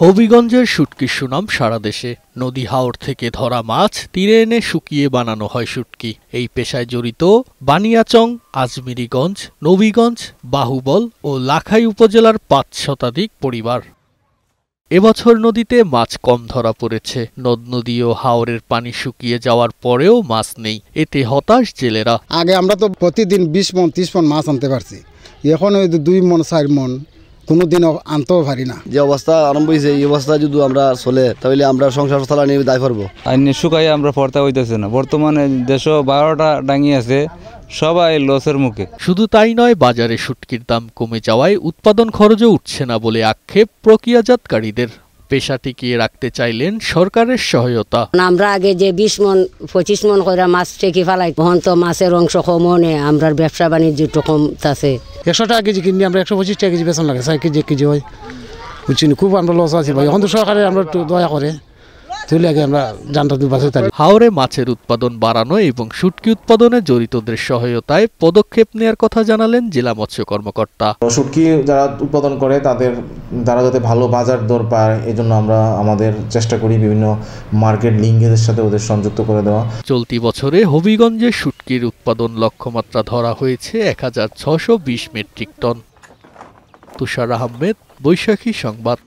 হবিগঞ্জের শুটকির সুনাম সারা দেশে। নদী হাওর থেকে ধরা মাছ তীরে এনে শুকিয়ে বানানো হয় শুটকি। এই পেশায় জড়িত বানিয়াচং, আজমিরিগঞ্জ, নবীগঞ্জ, বাহুবল ও লাখাই উপজেলার ৫ শতাধিক পরিবার। এবছর নদীতে মাছ কম ধরা পড়েছে। নদ-নদী ও হাওরের পানি শুকিয়ে যাওয়ার পরেও মাছ নেই। এতে হতাশ জেলেরা। আগে আমরা তো প্রতিদিন ২০ মন ৩০ মন মাছ আনতে পারছি, এখন ওই ২ মন ৪ মন কোনোদিনও আনতেও পারি না। যে অবস্থা আরম্ভ হয়েছে এই অবস্থা যদি আমরা চলে তাহলে আমরা সংসার চালা নিয়ে দায় পারবো। আইনে শুকাই আমরা পড়তে হইতেছে না। বর্তমানে ১১টা ডাঙি আছে, সবাই লসের মুখে। শুধু তাই নয়, বাজারে শুটকির দাম কমে যাওয়ায় উৎপাদন খরচও উঠছে না বলে আক্ষেপ প্রক্রিয়াজাতকারীদের। পেশা টিকিয়ে রাখতে চাইলেন সরকারের সহায়তা। আমরা আগে যে ২০ মন ২৫ মন করে মাছ টেকি ফেলাই, তখন তো মাছের অংশ কমনে আমরা ব্যবসা বাণিজ্য একটু কমতাছে। ১০০ টাকা কেজি কিনি আমরা, ১২৫ টাকা কেজি বেতন লাগে, ৪ কেজি ১ কেজি হয়, বুঝছি খুব আমরা লস আছি ভাই। এখন তো সরকারে আমরা একটু দয়া করে তুলে আগে আমরা জানটা বাঁচাতে পারি। হাওরে মাছের উৎপাদন বাড়ানো এবং শুটকি উৎপাদনে জড়িতদের সহায়তায় পদক্ষেপ নেওয়ার কথা জানালেন জেলা মৎস্য কর্মকর্তা। শুটকি যারা উৎপাদন করে তারা যাতে ভালো বাজার দর পায়, এজন্য আমরা আমাদের চেষ্টা করি বিভিন্ন মার্কেট লিঙ্কের সাথে ওদের সংযুক্ত করে দেওয়া। চলতি বছরে হবিগঞ্জে শুটকির উৎপাদন লক্ষ্যমাত্রা ধরা হয়েছে ১৬২০ মেট্রিক টন। তুষার আহমেদ, বৈশাখী সংবাদ।